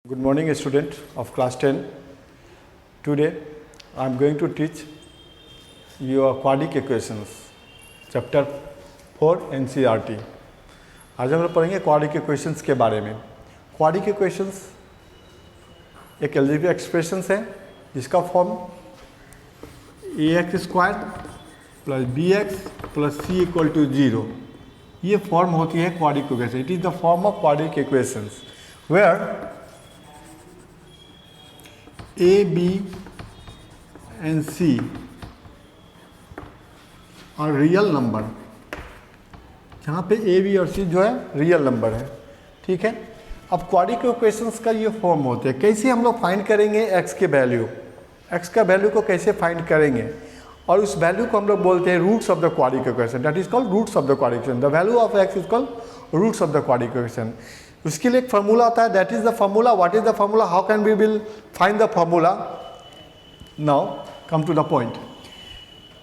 Good morning, student of class 10. Today I am going to teach your quadratic equations, chapter 4 NCERT. आज हम लोग पढ़ेंगे quadratic equations के बारे में. Quadratic equations एक algebraic expressions है जिसका form ax square plus bx plus c equal to 0. ये फॉर्म होती है quadratic equation. It is the form of quadratic equations where A, B and C are real number. यहाँ पे A, B और C जो है रियल नंबर है. ठीक है. अब क्वाड्रेटिक इक्वेशंस का ये फॉर्म होते हैं. कैसे हम लोग फाइंड करेंगे x के वैल्यू, x का वैल्यू को कैसे फाइंड करेंगे, और उस वैल्यू को हम लोग बोलते हैं roots of the quadratic equation. That is called roots of the quadratic equation. The value of x is called roots of the quadratic equation. उसके लिए एक फार्मूला होता है. That is the formula. What is the formula? How can we will find the formula? Now come to the point.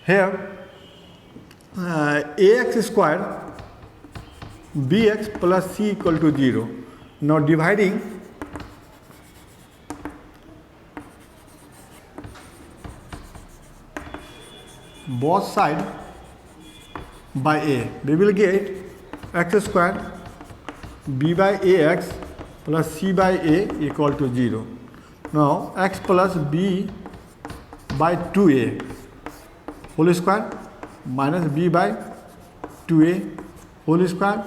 Here ax square bx plus c equal to 0. Now dividing both side by a, we will get x square b by ax plus c by a equal to 0. Now x plus b by 2a whole square minus b by 2a whole square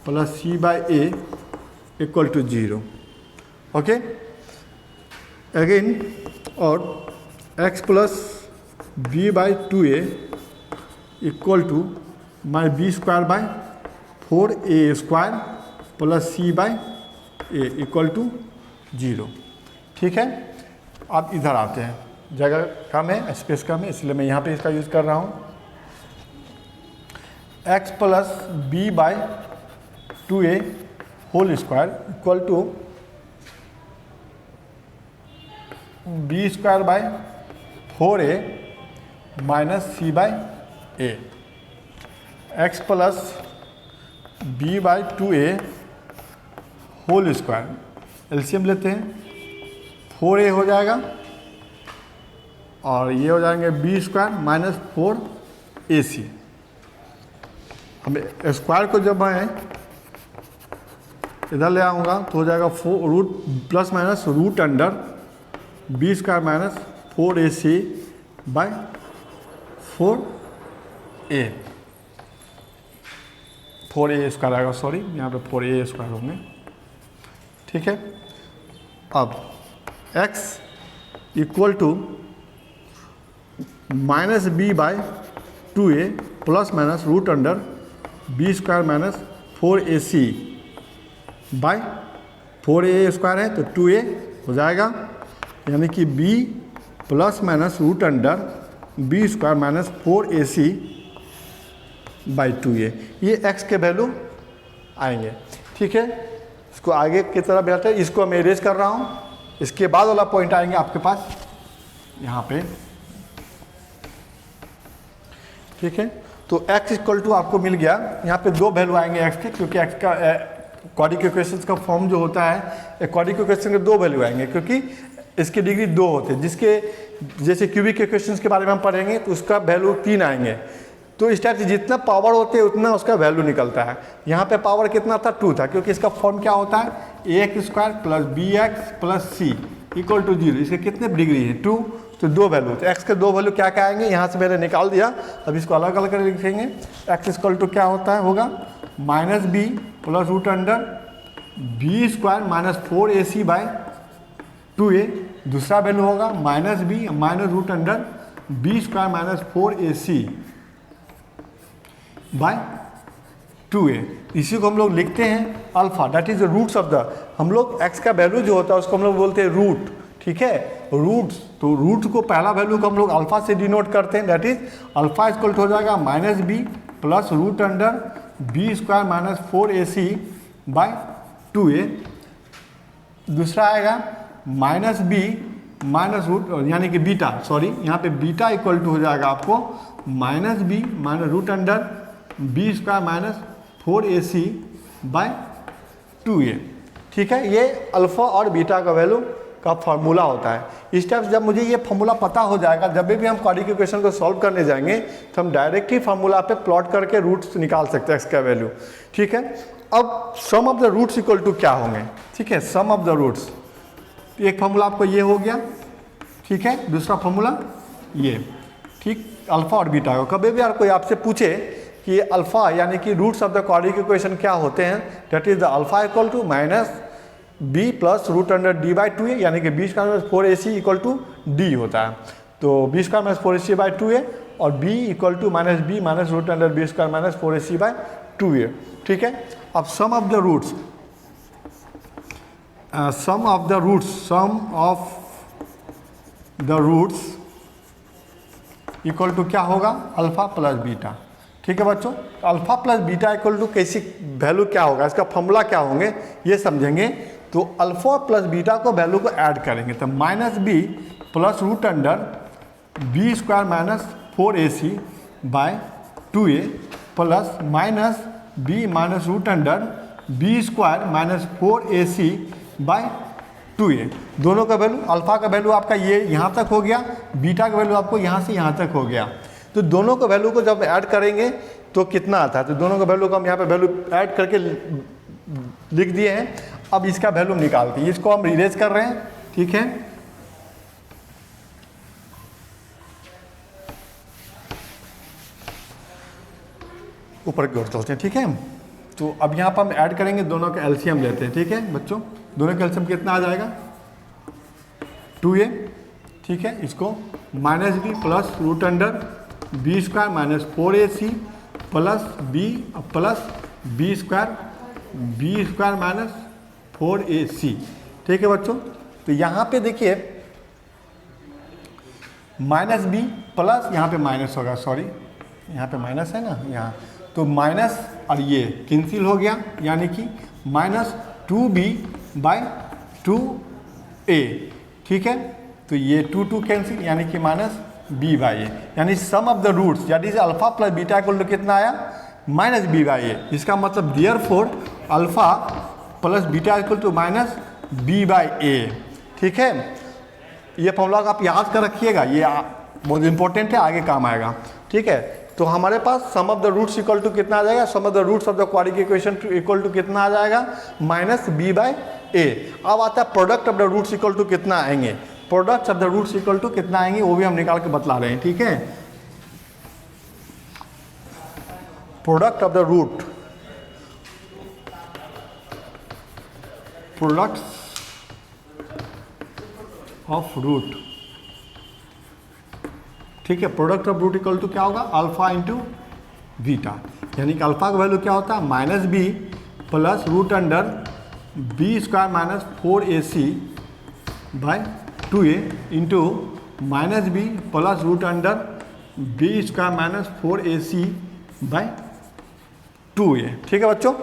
plus c by a equal to 0. Okay, again, or x plus b by 2a equal to my b square by 4a square plus C by A equal to 0. ठीक है. अब इधर आते हैं. जगह कम है, space कम है, इसलिए मैं यहाँ पे इसका यूज़ कर रहा हूँ. x plus B by 2a whole square equal to B square by 4a minus C by A. X plus B by 2a whole square LCM लेते हैं. 4a हो जाएगा और ये हो जाएंगे बी स्क्वायर माइनस 4ac. अब स्क्वायर को जब मैं इधर ले आऊँगा तो हो जाएगा 4 root plus minus root under B square minus 4ac by 4a. 4a square आएगा, सॉरी यहाँ पे 4a स्क्वायर होंगे. ठीक है. अब x equal to minus B by 2a plus minus root under B square minus 4ac by 4a square है तो 2a हो जाएगा, यानी कि b plus minus root under B square minus 4ac by 2a. ये x के value आएंगे. ठीक है. इसको आगे की तरफ बैठे, इसको मैं इरेज कर रहा हूँ. इसके बाद वाला पॉइंट आएंगे आपके पास यहाँ पे. ठीक है. तो x इक्वल टू आपको मिल गया. यहाँ पे दो वैल्यू आएंगे x के, क्योंकि x का क्वाड्रेटिक इक्वेशंस का फॉर्म जो होता है क्वाड्रेटिक इक्वेशन के दो वैल्यू आएंगे, क्योंकि इसकी डिग्री 2 होते हैं. जिसके जैसे क्यूबिक इक्वेशंस के बारे में हम पढ़ेंगे तो उसका वैल्यू 3 आएंगे. तो इस टाइप से जितना पावर होते हैं उतना उसका वैल्यू निकलता है. यहाँ पे पावर कितना था? 2 था, क्योंकि इसका फॉर्म क्या होता है? ax square plus bx plus c equal to 0. इसके कितने डिग्री है? 2. तो दो वैल्यू होते हैं. x के दो वैल्यू क्या क्या आएंगे यहाँ से मैंने निकाल दिया. अब इसको अलग अलग कर लिखेंगे. x इक्वल टू क्या होता है? होगा minus B plus root under B square minus 4ac by 2a. दूसरा वैल्यू होगा minus B minus root under B square minus 4ac by 2a. इसी को हम लोग लिखते हैं alpha. That is the roots of the. हम लोग x का वैल्यू जो होता है उसको हम लोग बोलते हैं रूट. ठीक है. रूट्स, तो रूट को पहला वैल्यू को हम लोग अल्फा से डिनोट करते हैं. दैट इज अल्फा इक्वल हो जाएगा minus B plus root under B square minus 4ac by 2a. दूसरा आएगा माइनस बी माइनस रूट, यानी कि बीटा, सॉरी यहाँ पे बीटा इक्वल टू हो जाएगा आपको minus B minus root under B square minus 4ac by 2a. ठीक है, ये अल्फ़ा और बीटा का वैल्यू का फार्मूला होता है। इस टाइप से जब मुझे ये फार्मूला पता हो जाएगा, जब भी हम क्वाड्रेटिक इक्वेशन को सॉल्व करने जाएंगे तो हम डायरेक्ट ही फार्मूला पे प्लॉट करके रूट्स निकाल सकते हैं एक्स का वैल्यू। ठीक है, अब sum of the roots equal to क्या होंगे? ठीक है, सम ऑफ द रूट्स, एक फार्मूला आपको ये हो गया, ठीक है, दूसरा फार्मूला ये, ठीक, अल्फा और बीटा को। कभी भी यार कोई आपसे पूछे कि अल्फा यानी कि roots of the quadratic equation क्या होते हैं, that is the alpha equal to minus B plus root under D by 2a, यानी कि B square minus 4ac equal to D होता है। तो B square minus 4ac by 2a और b equal to minus B minus root under B square minus 4ac by 2a। ठीक है, अब sum of the roots, sum of the roots equal to क्या होगा? Alpha plus beta. ठीक है बच्चों, तो alpha plus beta equal to कैसी वैल्यू क्या होगा, इसका फॉर्मूला क्या होंगे ये समझेंगे। तो अल्फा प्लस बीटा को वैल्यू को ऐड करेंगे तो minus B plus root under B square minus 4ac by 2a plus minus B minus root under B square minus 4ac by 2a। दोनों का वैल्यू, अल्फा का वैल्यू आपका ये यहाँ तक हो गया, बीटा का वैल्यू आपको यहाँ से यहाँ तक हो गया। तो दोनों का वैल्यू को जब ऐड करेंगे तो कितना आता है? तो दोनों का वैल्यू को हम यहाँ पे वैल्यू ऐड करके लिख दिए हैं। अब इसका वैल्यू निकालते हैं, इसको हम इरेज कर रहे हैं। ठीक है, ऊपर की ओर चलते हैं। ठीक है, तो अब यहाँ पर हम ऐड करेंगे, दोनों का एलसीएम लेते हैं। ठीक है बच्चों, दोनों का एलसीएम कितना आ जाएगा? 2a। ठीक है, इसको minus B plus root under B square minus 4ac plus B square minus 4ac। ठीक है बच्चों, तो यहाँ पे देखिए माइनस बी प्लस, यहाँ पे माइनस होगा, सॉरी यहाँ पे माइनस है ना यहाँ, तो माइनस और ये कैंसिल हो गया, यानी कि माइनस 2b बाई 2a। ठीक है, तो ये 2 कैंसिल, यानी कि माइनस b बाई ए, यानी सम ऑफ द रूट्स यानी alpha plus beta equal to कितना आया? Minus b by A. इसका मतलब therefore alpha plus beta equal to minus b by A. ठीक है, ये फॉर्मूला आप याद कर रखिएगा, ये बहुत इंपॉर्टेंट है, आगे काम आएगा। ठीक है, तो हमारे पास sum of the roots equal to कितना आ जाएगा? Sum of the roots of the quadratic equation equal to कितना आ जाएगा? Minus b by A. अब आता है product of the roots equal to कितना आएंगे? Product of the roots equal to कितना आएंगे वो भी हम निकाल के बतला रहे हैं। ठीक है, product of the root, products of root. ठीक है, product of root equal to क्या होगा? अल्फा इंटू बीटा, यानी कि अल्फा का वैल्यू क्या होता है? Minus B plus root under B square minus 4ac by 2a into minus B plus root under B square minus 4ac by 2a। ठीक है बच्चों,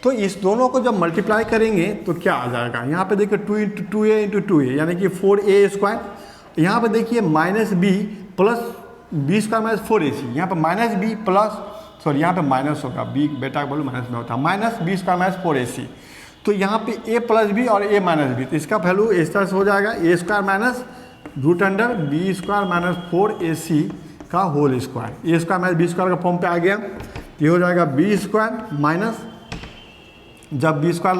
तो इस दोनों को जब मल्टीप्लाई करेंगे तो क्या आ जाएगा? यहाँ पे देखिए 2 इंटू 2a इंटू 2a यानी कि 4a स्क्वायर। यहाँ पे देखिए minus B plus B square minus 4ac, यहाँ पे माइनस बी प्लस, सॉरी यहाँ पे माइनस होगा, बी बेटा का बोलो माइनस में होता है, minus B square minus 4ac। तो यहाँ पे a प्लस बी और a माइनस बी, तो इसका वैल्यू इस तरह से हो जाएगा a square minus root under B square minus 4ac का whole square. A square minus B square का फॉर्म पे आ गया, ये हो जाएगा बी स्क्वायर माइनस, जब बी स्क्वायर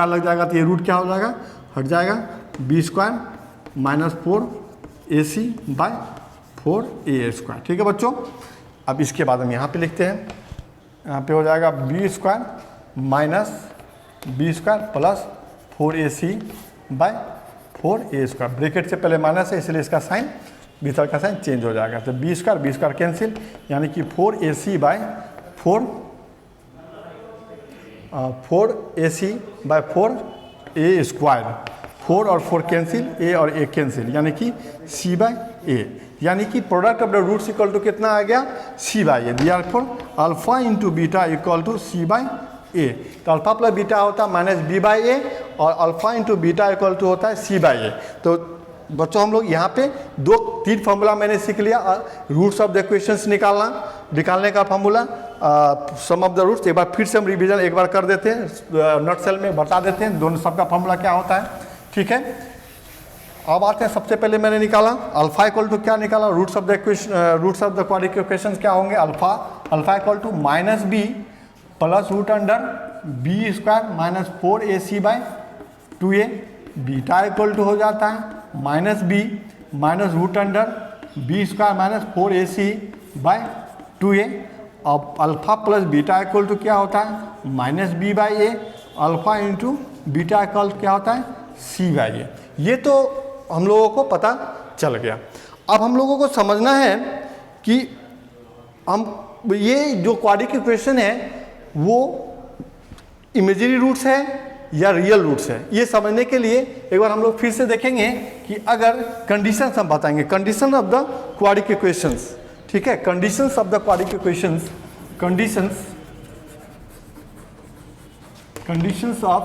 लग जाएगा तो ये रूट क्या हो जाएगा? हट जाएगा, B square minus 4ac by 4a square. ठीक है बच्चों, अब इसके बाद हम यहाँ पे लिखते हैं, यहाँ पे हो जाएगा B square minus B square plus 4ac by 4a square. Bracket से पहले माइनस है इसलिए इसका साइन, भीतर का साइन चेंज हो जाएगा, तो बी स्क्वायर कैंसिल, यानी कि 4ac बाय 4a स्क्वायर। 4 और 4 कैंसिल, a और a कैंसिल, यानी कि c बाय a, यानी कि product of the roots equal to कितना आ गया? c by A. Therefore alpha into beta equal to c by A. तो अल्फा प्लस बीटा होता है माइनस b बाई ए और alpha into beta equal to होता है c बाई ए। तो बच्चों हम लोग यहाँ पे 2-3 फार्मूला मैंने सीख लिया, रूट्स ऑफ द इक्वेशंस निकालने का formula, sum of the roots. एक बार फिर से हम रिवीजन एक बार कर देते हैं, नोट सेल में बता देते हैं दोनों सबका फॉर्मूला क्या होता है, ठीक है। अब आते हैं, सबसे पहले मैंने निकाला अल्फा इक्वल टू क्या निकाला, roots of the quadratic equations क्या होंगे, alpha equal to minus B plus root under B square minus 4ac by 2a। Beta equal to हो जाता है minus B minus root under B square minus 4ac by 2a। अब alpha plus beta equal to क्या होता है, minus B by A, alpha into beta equal क्या होता है, सी बाई ए। ये तो हम लोगों को पता चल गया। अब हम लोगों को समझना है कि हम ये जो क्वाड्रेटिक इक्वेशन है वो इमेजिनरी रूट्स है या रियल रूट्स है, ये समझने के लिए एक बार हम लोग फिर से देखेंगे कि अगर कंडीशंस हम बताएंगे, condition of the quadratic equations, ठीक है, conditions of the quadratic equations, conditions of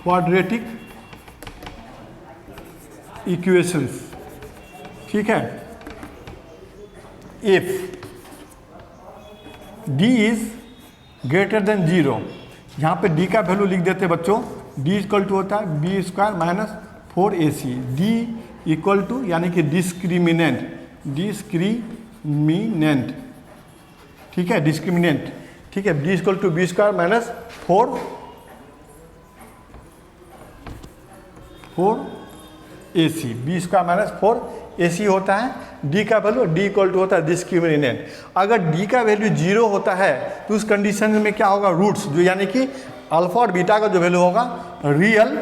quadratic equations, ठीक है। If d is greater than 0, यहाँ पे d का वैल्यू लिख देते हैं बच्चों, d इक्वल टू होता है B square minus 4ac, d equal to यानी कि डिस्क्रिमिनेंट, ठीक है, डिस्क्रिमिनेंट, ठीक है, d equal to B square minus 4ac, B square minus 4ac होता है। d का वैल्यू, d इक्वल टू होता है डिस्क्रिमिनेंट। अगर d का वैल्यू 0 होता है तो उस कंडीशन में क्या होगा, रूट्स जो यानी कि अल्फा और बीटा का जो वैल्यू होगा रियल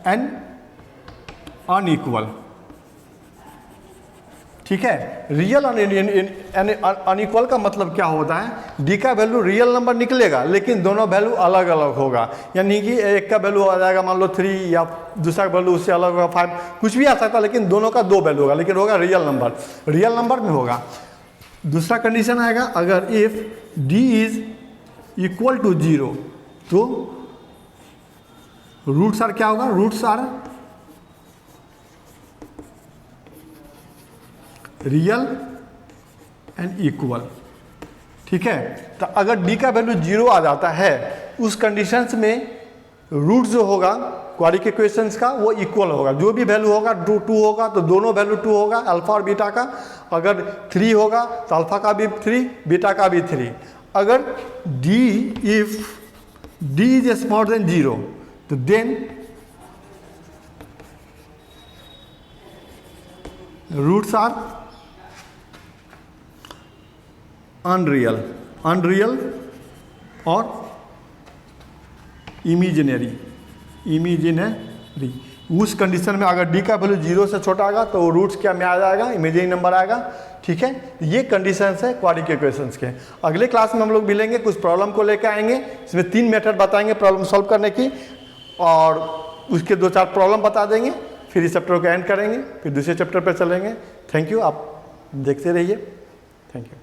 एंड अनइक्वल, ठीक है। रियल अनइक्वल का मतलब क्या होता है, डी का वैल्यू रियल नंबर निकलेगा लेकिन दोनों वैल्यू अलग अलग होगा, यानी कि एक का वैल्यू आ जाएगा मान लो 3 या दूसरा का वैल्यू उससे अलग होगा 5, कुछ भी आ सकता है, लेकिन दोनों का 2 वैल्यू होगा, लेकिन होगा रियल नंबर में होगा। दूसरा कंडीशन आएगा, अगर if D is equal to 0 तो रूट्स आर क्या होगा, roots are real and equal, ठीक है। तो अगर d का वैल्यू 0 आ जाता है उस कंडीशंस में रूट जो होगा क्वाड्रेटिक इक्वेशंस का वो इक्वल होगा, जो भी वैल्यू होगा 2 होगा तो दोनों वैल्यू 2 होगा, अल्फा और बीटा का। अगर 3 होगा तो अल्फा का भी 3, बीटा का भी 3। अगर if d is smaller than 0 तो देन रूट्स आर अनरियल और इमेजिनरी। उस कंडीशन में अगर d का वैल्यू 0 से छोटा आएगा तो रूट्स क्या में आ जाएगा, इमेजिनरी नंबर आएगा, ठीक है। ये कंडीशंस है क्वाड्रेटिक इक्वेशंस के। अगले क्लास में हम लोग मिलेंगे, कुछ प्रॉब्लम को लेकर आएंगे, इसमें 3 मेथड बताएंगे प्रॉब्लम सॉल्व करने की, और उसके 2-4 प्रॉब्लम बता देंगे, फिर इस चैप्टर को एंड करेंगे, फिर दूसरे चैप्टर पर चलेंगे। थैंक यू, आप देखते रहिए, थैंक यू।